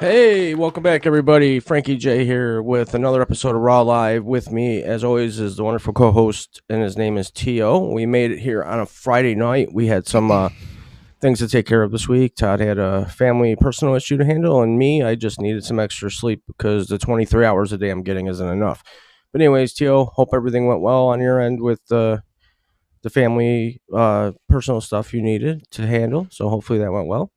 Hey, welcome back, everybody. Frankie J here with another episode of Raww Live. With me, as always, is the wonderful co-host, and his name is T.O. We made it here on a Friday night. We had some things to take care of this week. Todd had a family personal issue to handle, and me, I just needed some extra sleep because the 23 hours a day I'm getting isn't enough. But anyways, T.O., hope everything went well on your end with the family personal stuff you needed to handle. So hopefully that went well.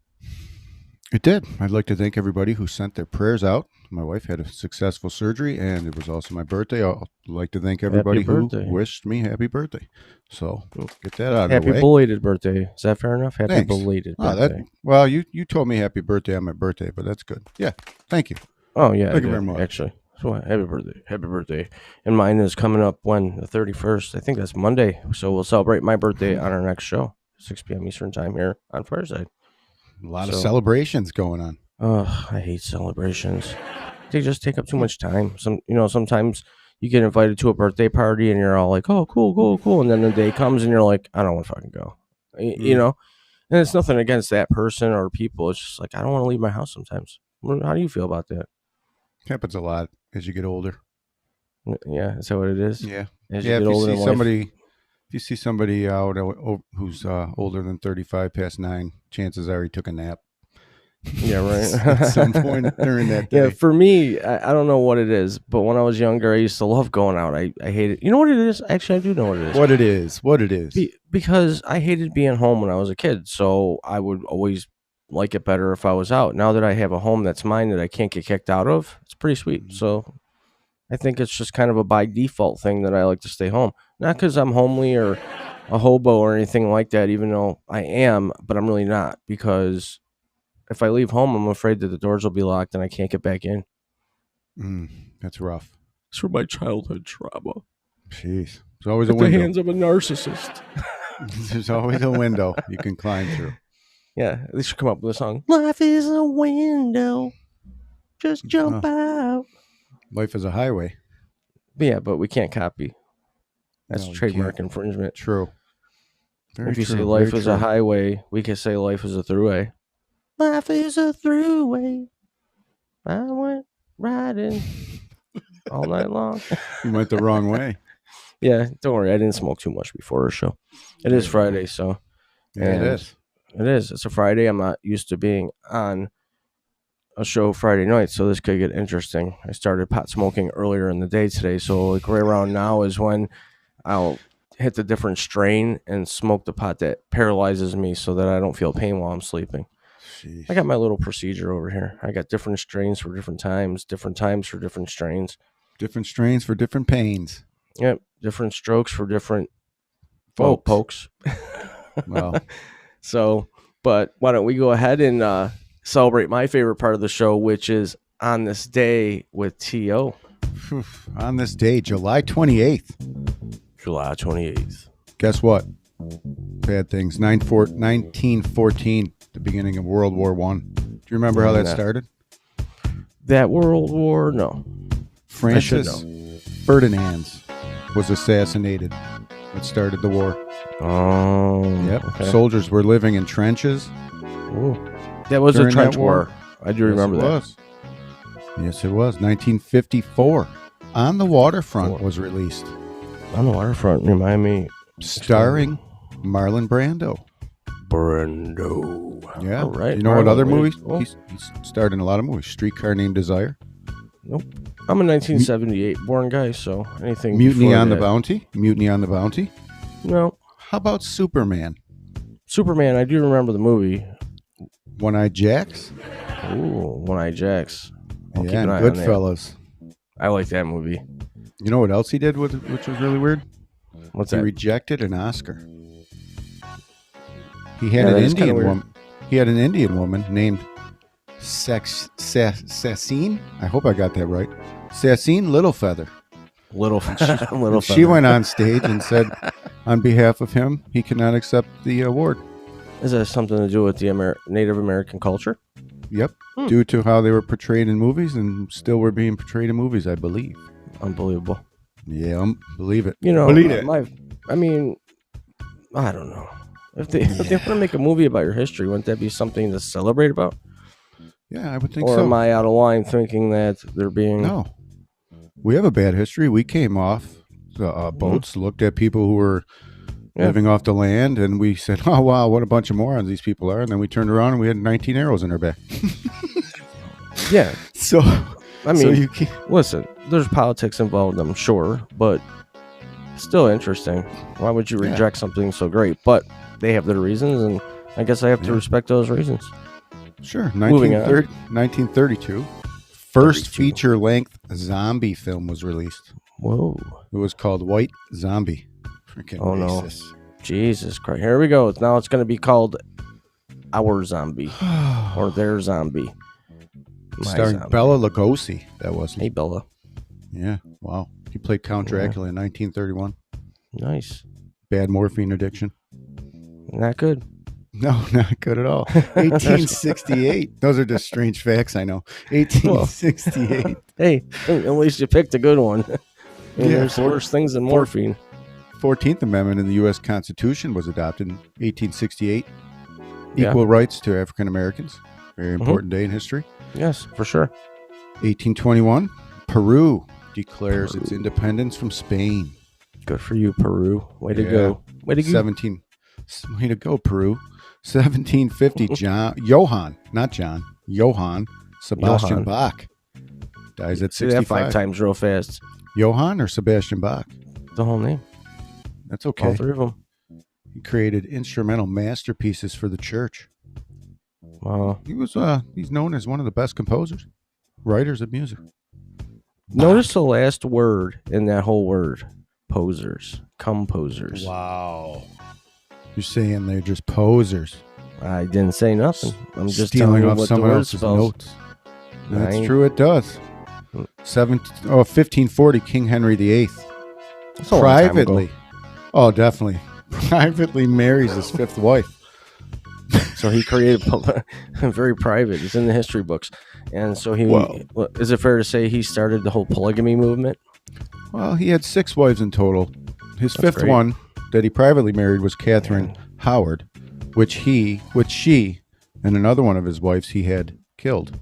It did. I'd like to thank everybody who sent their prayers out. My wife had a successful surgery, and it was also my birthday. I'd like to thank everybody who wished me happy birthday. So get that out of the way. Happy belated birthday. Is that fair enough? Happy belated birthday. Well, you told me happy birthday on my birthday, but that's good. Yeah, thank you. Oh, yeah. Thank you very much. Actually, so happy birthday. Happy birthday. And mine is coming up when? The 31st. I think that's Monday. So we'll celebrate my birthday on our next show, 6 p.m. Eastern time here on Fireside. A lot of celebrations going on. Oh, I hate celebrations. They just take up too much time. Sometimes you get invited to a birthday party and you're all like, "Oh, cool," and then the day comes and you're like, "I don't want to fucking go," you know. And it's nothing against that person or people. It's just like I don't want to leave my house sometimes. How do you feel about that? Happens a lot as you get older. Yeah, is that what it is? Yeah. As you get older in life. If you see somebody out who's older than 35, past 9, chances are he took a nap. Yeah, right. At some point during that day. Yeah, for me, I don't know what it is, but when I was younger, I used to love going out. I hated. You know what it is? Actually, I do know what it is. What it is? Because I hated being home when I was a kid, so I would always like it better if I was out. Now that I have a home that's mine that I can't get kicked out of, it's pretty sweet. So I think it's just kind of a by default thing that I like to stay home. Not because I'm homely or a hobo or anything like that, even though I am, but I'm really not. Because if I leave home, I'm afraid that the doors will be locked and I can't get back in. That's rough. It's from my childhood trauma. Jeez. There's always a window. At the hands of a narcissist. There's always a window you can climb through. Yeah, they should come up with a song. Life is a window. Just jump out. Life is a highway. Yeah, but we can't copy. That's trademark infringement. True. If you say life is a highway, we can say life is a throughway. Life is a throughway. I went riding all night long. You went the wrong way. Yeah, don't worry. I didn't smoke too much before our show. It is Friday, so. Yeah, it is. It is. It's a Friday. I'm not used to being on a show Friday night, so this could get interesting. I started pot smoking earlier in the day today, so like right around now is when I'll hit the different strain and smoke the pot that paralyzes me so that I don't feel pain while I'm sleeping. Jeez. I got my little procedure over here. I got different strains for different times for different strains. Different strains for different pains. Yep, different strokes for different pokes. Well, so, but why don't we go ahead and celebrate my favorite part of the show, which is On This Day with T.O. On this day, July 28th. July 28th. Guess what? Bad things. 1914, the beginning of World War I. Do you remember how that started? That World War? No. Francis Ferdinand was assassinated. It started the war. Oh. Yep. Okay. Soldiers were living in trenches. Ooh. That was a trench war. I do remember that. Yes, it was. 1954. On the Waterfront was released. On the Waterfront, remind me. Starring Marlon Brando. Yeah. All right. You know what other movies? He's starred in a lot of movies. Streetcar Named Desire. Nope. I'm a 1978 born guy, so anything. Mutiny on the Bounty. No. How about Superman? Superman, I do remember the movie. One-Eyed Jacks. Ooh, One-Eyed Jacks. Yeah, and Goodfellas. I like that movie. You know what else he did, which was really weird? What's that? He rejected an Oscar. He had an Indian woman. He had an Indian woman named Sassine. I hope I got that right. Sassine Littlefeather. Littlefeather. She went on stage and said, on behalf of him, he cannot accept the award. Is that something to do with the Native American culture? Yep. Due to how they were portrayed in movies and still were being portrayed in movies, I believe. Unbelievable. Yeah, believe it. You know, believe it. I mean, I don't know. If they want to make a movie about your history, wouldn't that be something to celebrate about? Yeah, I would think or so. Or am I out of line thinking that they're being... No. We have a bad history. We came off the boats, looked at people who were living off the land, and we said, oh, wow, what a bunch of morons these people are. And then we turned around and we had 19 arrows in our back. Yeah. So, I mean, listen, there's politics involved, I'm sure, but still interesting. Why would you reject something so great? But they have their reasons, and I guess I have to respect those reasons. Sure. 1932. First feature-length zombie film was released. Whoa. It was called White Zombie. Freaking racist. No. Jesus Christ. Here we go. Now it's going to be called Our Zombie. Or Their Zombie. Starring Bela Lugosi. That was. Hey, Bella. Yeah. Wow. He played Count Dracula in 1931. Nice. Bad morphine addiction. Not good. No, not good at all. 1868. Those are just strange facts, I know. 1868. Hey, at least you picked a good one. There's worse things than morphine. 14th Amendment in the U.S. Constitution was adopted in 1868. Equal rights to African Americans. Very important day in history. Yes, for sure. 1821. Peru declares its independence from Spain. Good for you, Peru. Way to go. Way to go. Way to go, Peru. 1750, Johann Sebastian Bach dies at 65. Say that 5 times real fast. Johann or Sebastian Bach? The whole name. That's okay. All 3 of them. He created instrumental masterpieces for the church. Wow. He's known as one of the best composers, writers of music. Notice the last word in that whole word. Posers. Composers. Wow. You're saying they're just posers. I didn't say nothing. I'm just stealing telling you off what someone the word else's spells. notes. That's true, it does. 1540, King Henry VIII. Privately. Oh, definitely. Privately marries his 5th wife. So he created very private. It's in the history books. And so is it fair to say he started the whole polygamy movement? Well, he had 6 wives in total. His 5th one that he privately married was Catherine Howard, which she and another one of his wives he had killed.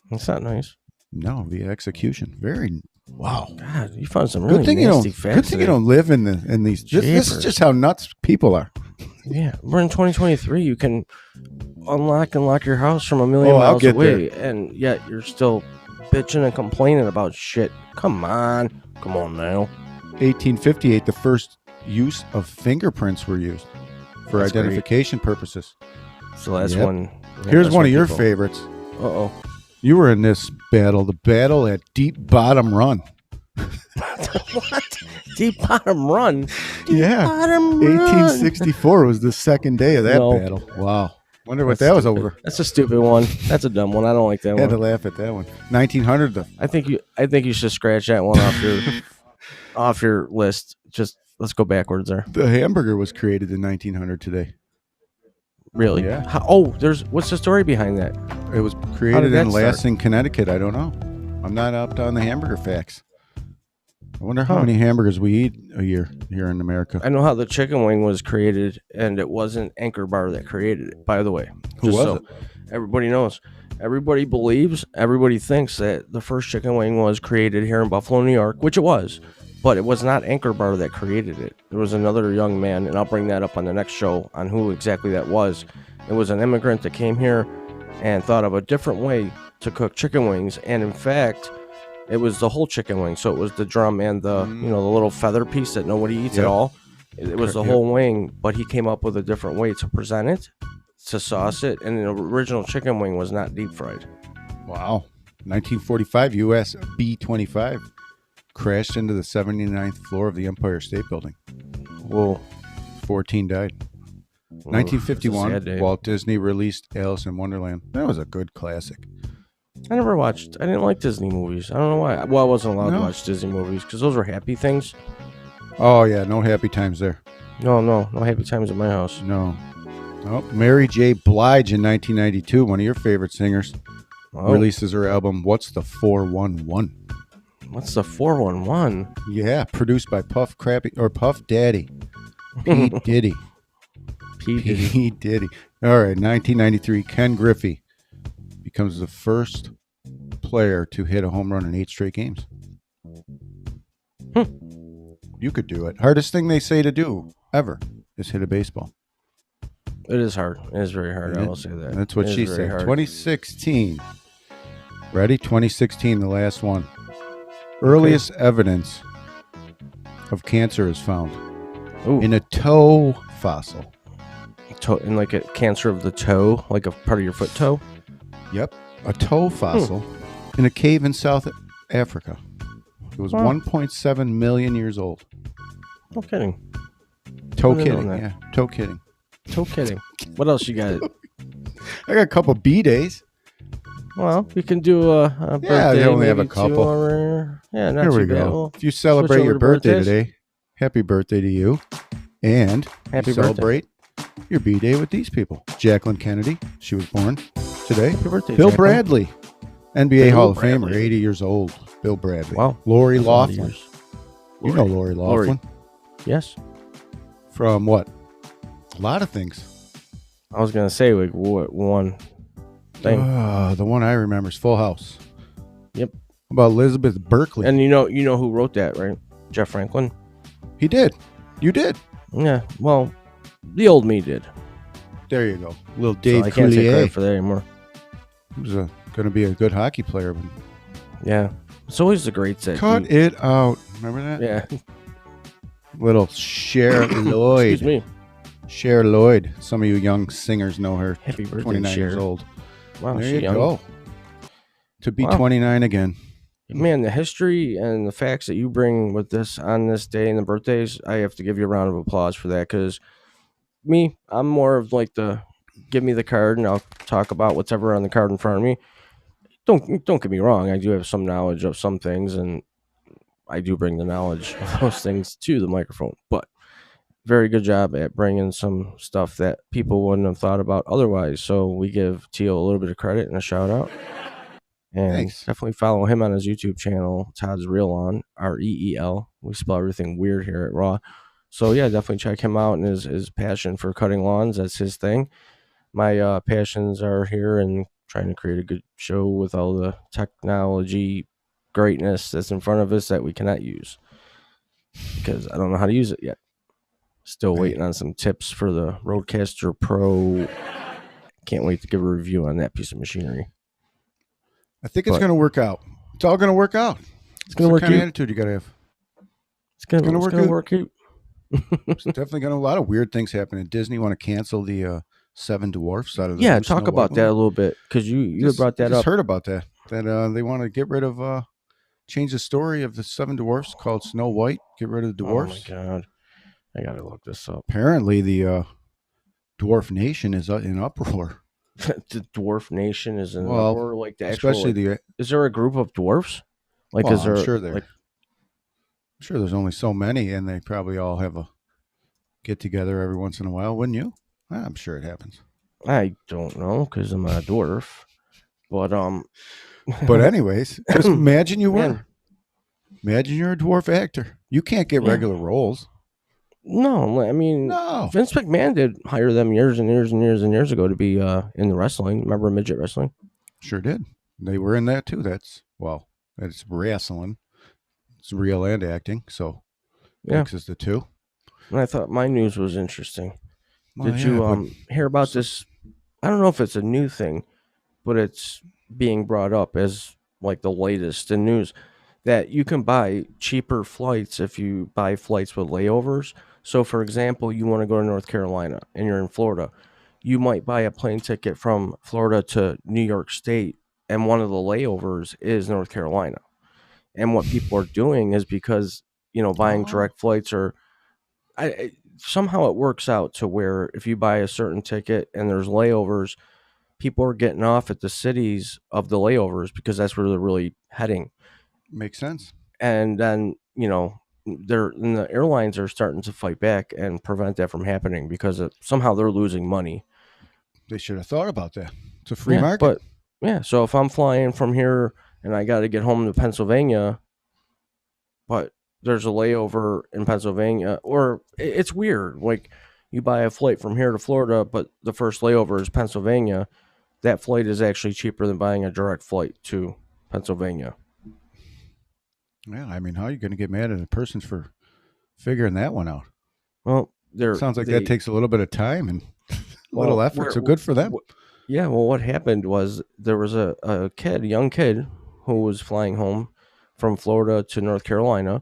That's not nice. No, via execution. Very wow. God, you found some really nasty facts. Good thing you don't live in these. This is just how nuts people are. Yeah, we're in 2023. You can unlock and lock your house from a million miles away, and yet you're still bitching and complaining about shit. Come on now. 1858, the first use of fingerprints were used for identification purposes. So that's one. Here's one of your favorites. Uh-oh. You were in this battle, the battle at Deep Bottom Run. What? Deep Bottom Run? Bottom Run. 1864 was the second day of that battle. Wow. Wonder what that was over. That's a stupid one. That's a dumb one. I don't like that one. Had to laugh at that one. 1900. I think you should scratch that one off your list. Just let's go backwards there. The hamburger was created in 1900 today. Really? Yeah. What's the story behind that? It was created in Lansing, Connecticut. I don't know. I'm not up on the hamburger facts. I wonder how many hamburgers we eat a year here in America. I know how the chicken wing was created, and it wasn't Anchor Bar that created it, by the way. Who was it? Everybody knows. Everybody believes, everybody thinks that the first chicken wing was created here in Buffalo, New York, which it was. But it was not Anchor Bar that created it. There was another young man, and I'll bring that up on the next show on who exactly that was. It was an immigrant that came here and thought of a different way to cook chicken wings. And in fact, it was the whole chicken wing. So it was the drum and the the little feather piece that nobody eats at all. It was the whole wing, but he came up with a different way to present it, to sauce it. And the original chicken wing was not deep fried. Wow. 1945, US B-25. Crashed into the 79th floor of the Empire State Building. Whoa. 14 died. 1951, Walt Disney released Alice in Wonderland. That was a good classic. I didn't like Disney movies. I don't know why. Well, I wasn't allowed to watch Disney movies because those were happy things. Oh, yeah. No happy times there. No happy times at my house. No. Oh, Mary J. Blige in 1992, one of your favorite singers, releases her album, What's the 411? What's the 411? Yeah, produced by Puff Daddy. P. Diddy. P. Diddy. All right, 1993, Ken Griffey becomes the first player to hit a home run in 8 straight games. You could do it. Hardest thing they say to do ever is hit a baseball. It is hard. It is very hard. I will say that. That's what she said. 2016. Ready? 2016, the last one. Earliest evidence of cancer is found in a toe fossil. In like a cancer of the toe, like a part of your foot toe? Yep. A toe fossil in a cave in South Africa. It was 1.7 million years old. No kidding. Toe kidding. Yeah. Toe kidding. Toe kidding. What else you got? I got a couple B-days. Well, we can do a birthday. Yeah, they only have a couple. Yeah, not Here too we bad. go. Well, if you celebrate your birthday today, happy birthday to you. And happy celebrate your B-day with these people. Jacqueline Kennedy, she was born today. Happy birthday, Bill Jacqueline. Bradley, NBA Bill Hall of Bradley. Famer, 80 years old. Bill Bradley. Wow. Lori Loughlin. You know Lori Loughlin. Yes. From what? A lot of things. I was going to say, like, what one thing? The one I remember is Full House. Yep. About Elizabeth Berkley. And you know who wrote that, right? Jeff Franklin. He did. You did. Yeah. Well, the old me did. There you go. Little Dave I can't take Coulier. credit for that anymore. He was going to be a good hockey player. But Yeah. It's always the greats that cut it out. Remember that? Yeah. Little Cher Lloyd. Excuse me. Cher Lloyd. Some of you young singers know her. Happy birthday, 29 Cher. years old. Wow, There she you young. go. To be 29 again. Man, the history and the facts that you bring with this on this day and the birthdays, I have to give you a round of applause for that. Because I'm more of like give me the card and I'll talk about whatever on the card in front of me. Don't get me wrong. I do have some knowledge of some things, and I do bring the knowledge of those things to the microphone. But very good job at bringing some stuff that people wouldn't have thought about otherwise. So we give Teal a little bit of credit and a shout out. And Thanks. definitely follow him on his YouTube channel, Todd's Real On, REEL. We spell everything weird here at Raww. So yeah, definitely check him out and his passion for cutting lawns. That's his thing. My passions are here and trying to create a good show with all the technology greatness that's in front of us that we cannot use because I don't know how to use it yet. Still waiting on some tips for the Rodecaster Pro. Can't wait to give a review on that piece of machinery. I think it's going to work out. It's all going to work out. It's going to work. What kind of attitude you got to have? It's going to work out. It's definitely going to a lot of weird things happen. Disney want to cancel the Seven Dwarfs out of the talk about that a little bit because you had brought that up. I just heard about that. That they want to get rid of, change the story of the Seven Dwarfs called Snow White. Get rid of the dwarfs. Oh my god, I gotta look this up. Apparently, the dwarf nation is in uproar. The dwarf nation is in uproar, like the actual. Especially is there a group of dwarfs? Like, well, is there? I'm sure there. Like, I'm sure there's only so many, and they probably all have a get together every once in a while, wouldn't you? I'm sure it happens. I don't know because I'm a dwarf, but But anyways, just imagine you were. Imagine you're a dwarf actor. You can't get regular roles. No, I mean, Vince McMahon did hire them years and years and years and years ago to be in the wrestling. Remember midget wrestling? Sure did. They were in that too. That's wrestling. It's real and acting, so mixes the two. And I thought my news was interesting. Well, did you hear about this? I don't know if it's a new thing, but it's being brought up as like the latest in news that you can buy cheaper flights if you buy flights with layovers. So, for example, you want to go to North Carolina and you're in Florida. You might buy a plane ticket from Florida to New York State, and one of the layovers is North Carolina. And what people are doing is because, buying direct flights somehow it works out to where if you buy a certain ticket and there's layovers, people are getting off at the cities of the layovers because that's where they're really heading. Makes sense. And then, the airlines are starting to fight back and prevent that from happening because somehow they're losing money. They should have thought about that. It's a free market. But so if I'm flying from here and I got to get home to Pennsylvania, but there's a layover in Pennsylvania, or it's weird. Like you buy a flight from here to Florida, but the first layover is Pennsylvania. that flight is actually cheaper than buying a direct flight to Pennsylvania. Yeah, I mean, how are you going to get mad at a person for figuring that one out? Well, sounds like that takes a little bit of time and a little effort. So good for them. Yeah, well, what happened was there was a young kid, who was flying home from Florida to North Carolina.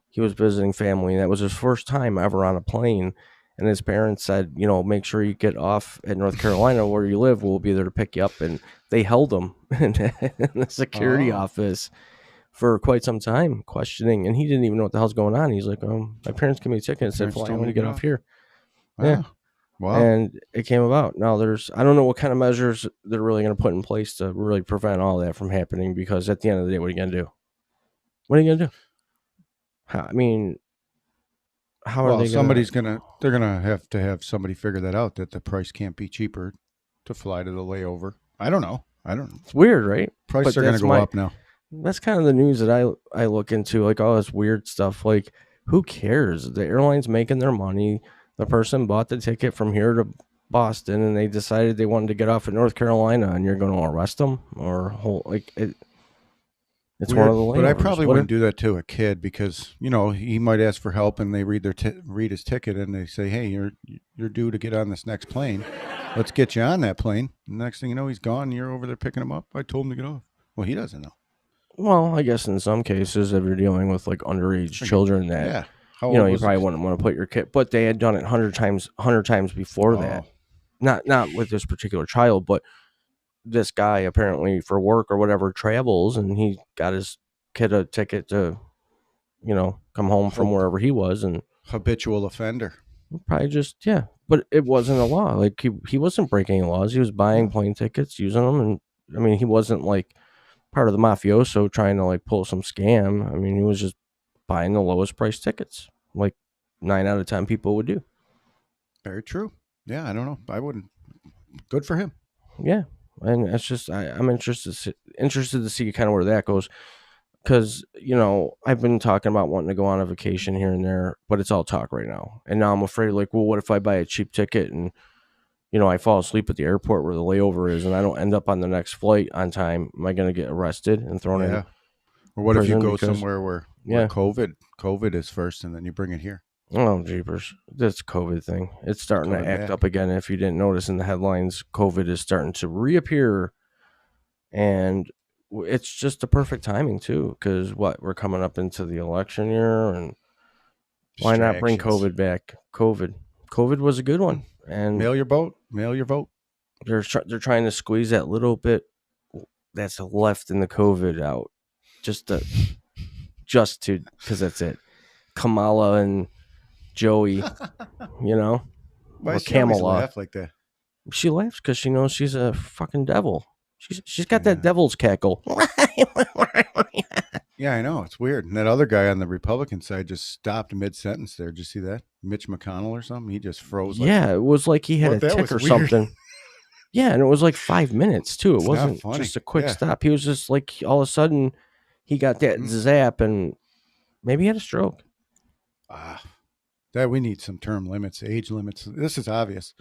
He was visiting family, and that was his first time ever on a plane. And his parents said, make sure you get off at North Carolina where you live. We'll be there to pick you up. And they held him in the security office for quite some time, questioning. And he didn't even know what the hell's going on. He's like, my parents gave me a ticket and said, fly when you get off here. Yeah. Wow. And it came about. Now I don't know what kind of measures they're really going to put in place to really prevent all that from happening, because at the end of the day, what are you going to do? What are you going to do? I mean, how are they they're going to have somebody figure that out, that the price can't be cheaper to fly to the layover. I don't know. It's weird, right? Prices are going to go up now. That's kind of the news that I look into, like all this weird stuff. Like, who cares? The airline's making their money. The person bought the ticket from here to Boston, and they decided they wanted to get off at North Carolina, and you're going to arrest them it's weird. One of the layovers. But I probably wouldn't do that to a kid, because he might ask for help, and they read his ticket, and they say, "Hey, you're due to get on this next plane. Let's get you on that plane." And next thing you know, he's gone. And you're over there picking him up. I told him to get off. Well, he doesn't know. Well, I guess in some cases, if you're dealing with like underage children, that you probably wouldn't want to put your kid. But they had done it 100 times before that. Not with this particular child, but this guy apparently for work or whatever travels, and he got his kid a ticket to, come home from wherever he was, and habitual offender. Probably just but it wasn't a law. Like he wasn't breaking any laws. He was buying plane tickets, using them, and I mean he wasn't like part of the mafioso trying to like pull some scam. I mean he was just buying the lowest price tickets, like 9 out of 10 people would do. Very true. Yeah, I don't know. I wouldn't. Good for him. Yeah. And it's just I'm interested to see kind of where that goes, because I've been talking about wanting to go on a vacation here and there, but it's all talk right now. And now I'm afraid, like, well, what if I buy a cheap ticket and I fall asleep at the airport where the layover is, and I don't end up on the next flight on time? Am I going to get arrested and thrown in? Or what if you go somewhere where COVID is first, and then you bring it here? Oh, jeepers. This COVID thing. It's starting to act up again. If you didn't notice in the headlines, COVID is starting to reappear. And it's just the perfect timing, too, because we're coming up into the election year, and why not bring COVID back? COVID was a good one. And mail your vote. They're trying to squeeze that little bit that's left in the COVID out, just to because that's it. Kamala and Joey, Why or Kamala. Laugh like that? She laughs because she knows she's a fucking devil. She's got that devil's cackle. Yeah, I know. It's weird. And that other guy on the Republican side just stopped mid-sentence there. Did you see that? Mitch McConnell or something? He just froze. It was like he had a tick or something. Yeah, and it was like 5 minutes, too. It wasn't just a quick stop. He was just like, all of a sudden, he got that zap, and maybe he had a stroke. That we need some term limits, age limits. This is obvious.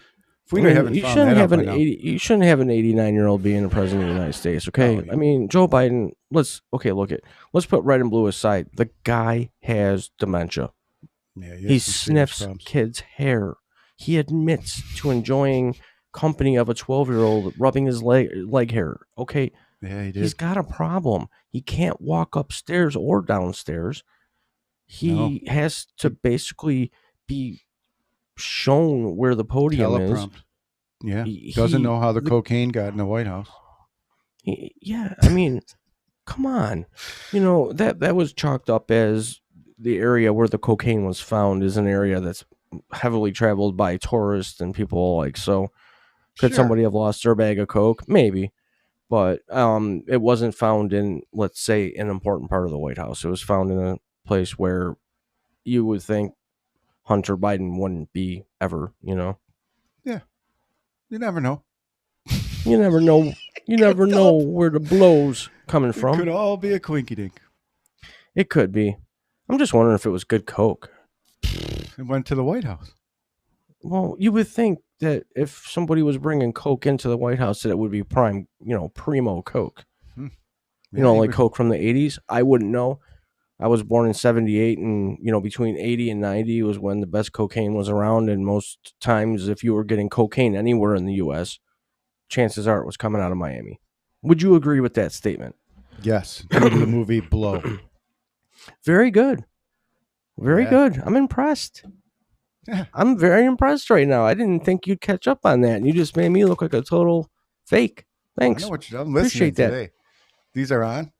If we you shouldn't have an 89-year-old being the president of the United States. Okay, I mean Joe Biden. Let's put red and blue aside. The guy has dementia. Yeah, he sniffs kids' hair. He admits to enjoying company of a 12-year-old rubbing his leg hair. Okay, yeah, he did. He's got a problem. He can't walk upstairs or downstairs. He has to basically be shown where the podium is. Yeah, he doesn't know how the cocaine got in the White House. I mean, come on. That was chalked up as the area where the cocaine was found is an area that's heavily traveled by tourists and people alike. So could somebody have lost their bag of coke? Maybe. But it wasn't found in, let's say, an important part of the White House. It was found in a place where you would think Hunter Biden wouldn't be ever, Yeah. You never know. You never know. You never know where the blow's coming from. It could all be a quinky dink. It could be. I'm just wondering if it was good coke. It went to the White House. Well, you would think that if somebody was bringing Coke into the White House, that it would be primo Coke. Yeah, Like Coke from the 80s. I wouldn't know. I was born in 78, and, between 80 and 90 was when the best cocaine was around. And most times, if you were getting cocaine anywhere in the U.S., chances are it was coming out of Miami. Would you agree with that statement? Yes, due to the movie Blow. Very good. Very good. I'm impressed. Yeah. I'm very impressed right now. I didn't think you'd catch up on that, and you just made me look like a total fake. Thanks. I know what I'm listening Appreciate that. today. These are on.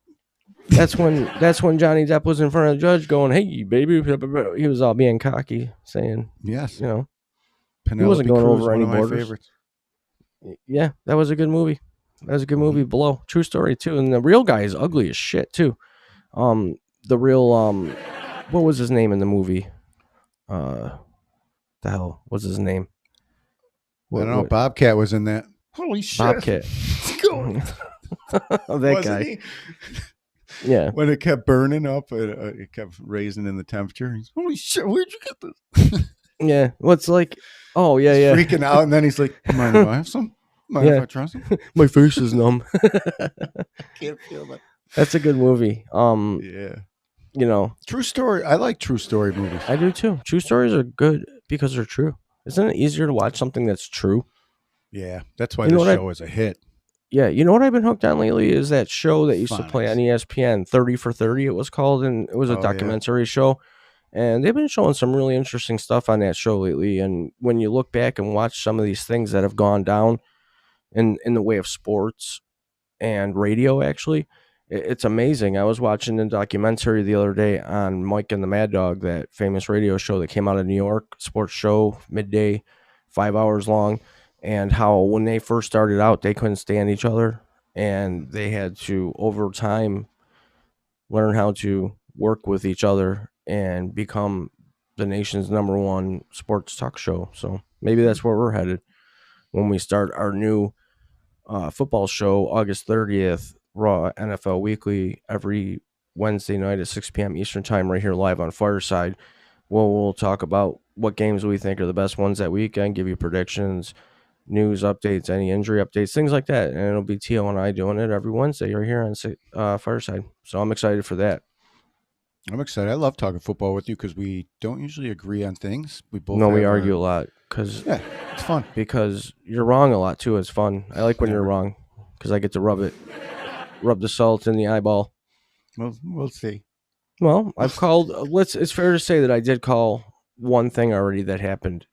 That's when Johnny Depp was in front of the judge going, "Hey, baby." He was all being cocky, saying, Yes. Penelope he wasn't going Cruz, over any one of my borders. favorites. Yeah, that was a good movie. That was a good movie. Below, true story too. And the real guy is ugly as shit too. The real what was his name in the movie? The hell was his name? I don't know. Bobcat was in that. Holy shit! Bobcat. That guy. He? Yeah. When it kept burning up, it kept raising in the temperature. He's, holy shit! Where'd you get this? Yeah. What's like? Oh yeah, he's yeah. Freaking out, and then he's like, "Mind if I have some? Mind if I try some?" My face is numb. Can't feel that. That's a good movie. Yeah. True story. I like true story movies. I do too. True stories are good because they're true. Isn't it easier to watch something that's true? Yeah, that's why the show is a hit. Yeah, you know what I've been hooked on lately is that show that used to play on ESPN, 30 for 30 it was called, and it was a documentary show. And they've been showing some really interesting stuff on that show lately. And when you look back and watch some of these things that have gone down in the way of sports and radio, actually, it's amazing. I was watching a documentary the other day on Mike and the Mad Dog, that famous radio show that came out of New York, sports show, midday, 5 hours long, and how when they first started out, they couldn't stand each other, and they had to, over time, learn how to work with each other and become the nation's #1 sports talk show. So maybe that's where we're headed when we start our new football show, August 30th, Raww NFL Weekly, every Wednesday night at 6 p.m. Eastern Time, right here live on Fireside. We'll talk about what games we think are the best ones that weekend, give you predictions, news updates, any injury updates, things like that. And it'll be Tio and I doing it every Wednesday right here on Fireside. So I'm excited for that. I'm excited. I love talking football with you because we don't usually agree on things. We both we argue a lot because it's fun. Because you're wrong a lot too. It's fun. I like when you're wrong because I get to rub the salt in the eyeball. Well, we'll see. Well, I've called. It's fair to say that I did call one thing already that happened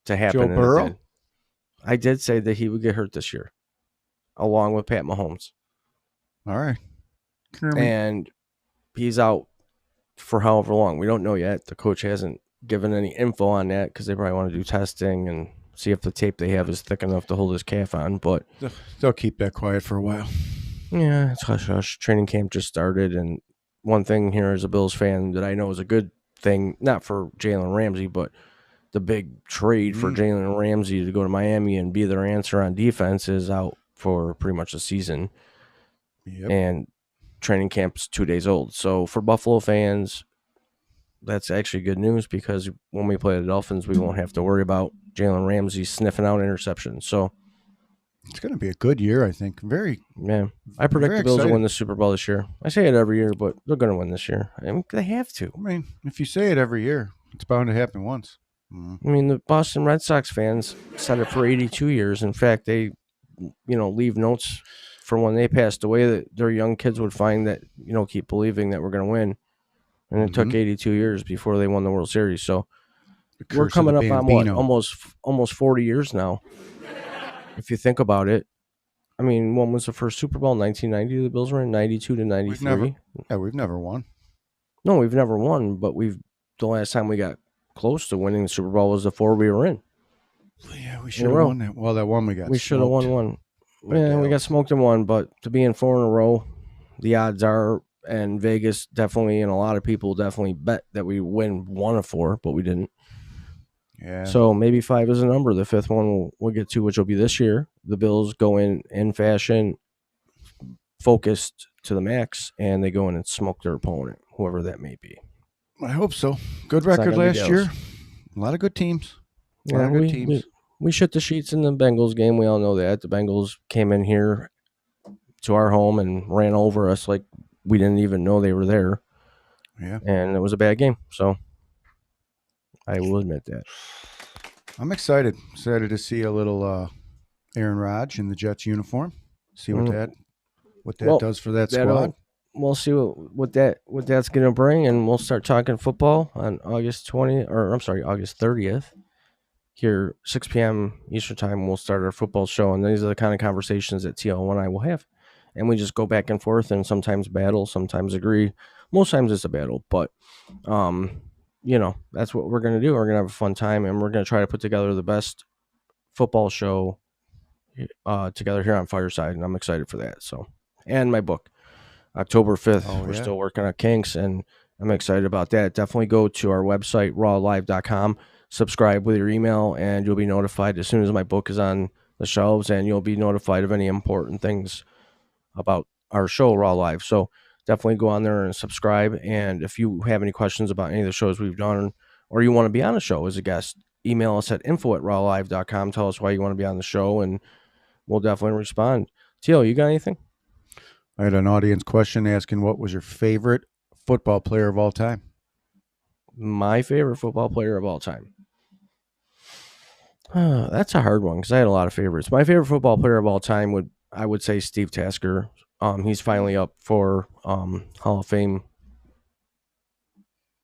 to happen. Joe Burrow? I did say that he would get hurt this year, along with Pat Mahomes. All right. And he's out for however long. We don't know yet. The coach hasn't given any info on that because they probably want to do testing and see if the tape they have is thick enough to hold his calf on. But they'll keep that quiet for a while. Yeah, it's hush hush. Training camp just started, and one thing here as a Bills fan that I know is a good thing, not for Jalen Ramsey, but the big trade for Jalen Ramsey to go to Miami and be their answer on defense is out for pretty much the season. Yep. And training camp's 2 days old. So for Buffalo fans, that's actually good news because when we play the Dolphins, we won't have to worry about Jalen Ramsey sniffing out interceptions. So it's going to be a good year, I think. I predict the Bills will win the Super Bowl this year. I say it every year, but they're going to win this year. I mean, they have to. I mean, if you say it every year, it's bound to happen once. I mean, the Boston Red Sox fans said it for 82 years. In fact, they, leave notes for when they passed away that their young kids would find that, keep believing that we're going to win. And it took 82 years before they won the World Series. So we're coming up on what, almost 40 years now. If you think about it, I mean, when was the first Super Bowl? 1990. The Bills were in 92 to 93. We've never won. No, we've never won, but the last time we got close to winning the Super Bowl was the 4 we were in. Yeah, we should have won that. Well, that one we should have won one. Yeah, we got smoked in one, but to be in 4 in a row, the odds are, and Vegas definitely, and a lot of people definitely bet that we win 1 of 4, but we didn't. Yeah. So maybe 5 is a number. The 5th one we'll get to, which will be this year. The Bills go in fashion, focused to the max, and they go in and smoke their opponent, whoever that may be. I hope so. Good record last year. A lot of good teams. A lot of good teams. we shit the sheets in the Bengals game. We all know that. The Bengals came in here to our home and ran over us like we didn't even know they were there. Yeah. And it was a bad game. So I will admit that. I'm excited. Excited to see a little Aaron Rodgers in the Jets uniform. See what that does for that squad. We'll see what that's going to bring, and we'll start talking football on August 30th. Here, 6 p.m. Eastern time, we'll start our football show, and these are the kind of conversations that TL and I will have. And we just go back and forth and sometimes battle, sometimes agree. Most times it's a battle, but, that's what we're going to do. We're going to have a fun time, and we're going to try to put together the best football show together here on Fireside, and I'm excited for that. So, and my book, October 5th, we're still working on kinks, and I'm excited about that. Definitely go to our website, rawlive.com. Subscribe with your email, and you'll be notified as soon as my book is on the shelves, and you'll be notified of any important things about our show, Raw Live. So definitely go on there and subscribe. And if you have any questions about any of the shows we've done, or you want to be on a show as a guest, email us at info@rawlive.com. Tell us why you want to be on the show, and we'll definitely respond. Teal, you got anything? I had an audience question asking what was your favorite football player of all time? My favorite football player of all time. That's a hard one because I had a lot of favorites. My favorite football player of all time I would say Steve Tasker. He's finally up for Hall of Fame.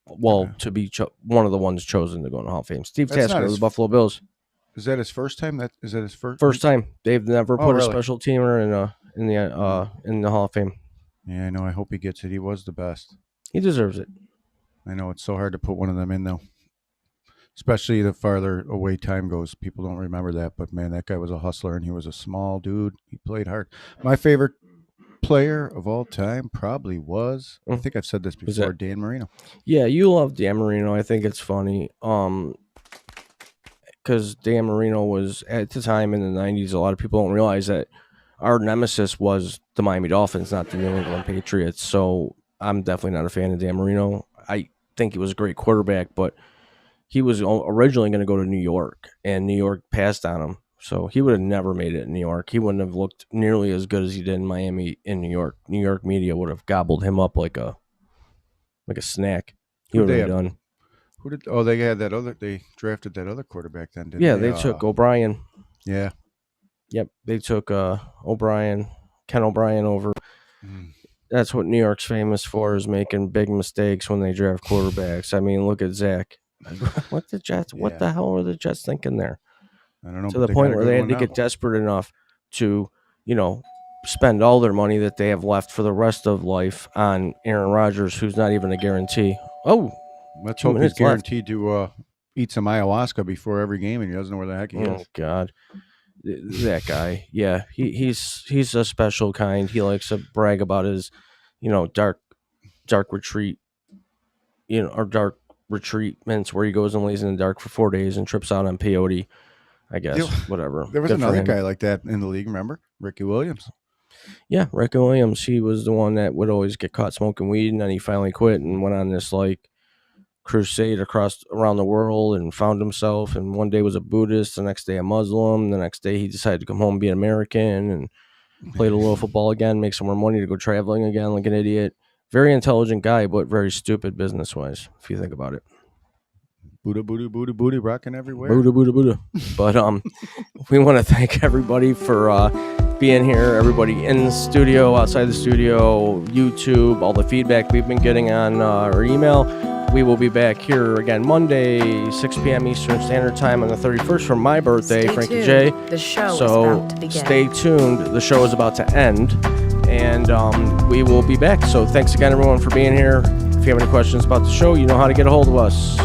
Well, to be one of the ones chosen to go in the Hall of Fame. Steve Tasker of the Buffalo Bills. Is that his first time? Is that his first time? They've never put a special teamer in the Hall of Fame. Yeah, I know. I hope he gets it. He was the best. He deserves it. I know it's so hard to put one of them in, though. Especially the farther away time goes. People don't remember that. But, man, that guy was a hustler, and he was a small dude. He played hard. My favorite player of all time probably was, I think I've said this before, Dan Marino. Yeah, you love Dan Marino. I think it's funny. Because Dan Marino was, at the time in the 90s, a lot of people don't realize that our nemesis was the Miami Dolphins, not the New England Patriots. So I'm definitely not a fan of Dan Marino. I think he was a great quarterback, but he was originally going to go to New York, and New York passed on him. So he would have never made it in New York. He wouldn't have looked nearly as good as he did in Miami in New York. New York media would have gobbled him up like a snack. He would have done. They had that other. They drafted that other quarterback then, didn't they? Yeah, they took O'Brien. Yeah. Yep, they took Ken O'Brien over. That's what New York's famous for, is making big mistakes when they draft quarterbacks. I mean, look at Zach. What the Jets? What the hell were the Jets thinking there? I don't know. To the point where they had to get desperate enough to, spend all their money that they have left for the rest of life on Aaron Rodgers, who's not even a guarantee. Oh, let's hope he's guaranteed to eat some ayahuasca before every game, and he doesn't know where the heck he is. Oh God, that guy. Yeah, he's a special kind. He likes to brag about his, dark retreat, or dark retreatments where he goes and lays in the dark for 4 days and trips out on peyote. I guess, whatever. There was another guy like that in the league, remember? Ricky Williams. Yeah, Ricky Williams. He was the one that would always get caught smoking weed, and then he finally quit and went on this, crusade around the world and found himself. And one day was a Buddhist, the next day a Muslim, the next day he decided to come home and be an American and played a little football again, make some more money to go traveling again like an idiot. Very intelligent guy, but very stupid business-wise, if you think about it. Buddha, booty, booty, booty, rocking everywhere. Buddha, Buddha, Buddha. But we want to thank everybody for being here, everybody in the studio, outside the studio, YouTube, all the feedback we've been getting on our email. We will be back here again Monday, 6 p.m. Eastern Standard Time on the 31st for my birthday, Frankie J. The show is about to begin. Stay tuned. The show is about to end, and we will be back. So thanks again, everyone, for being here. If you have any questions about the show, you know how to get a hold of us.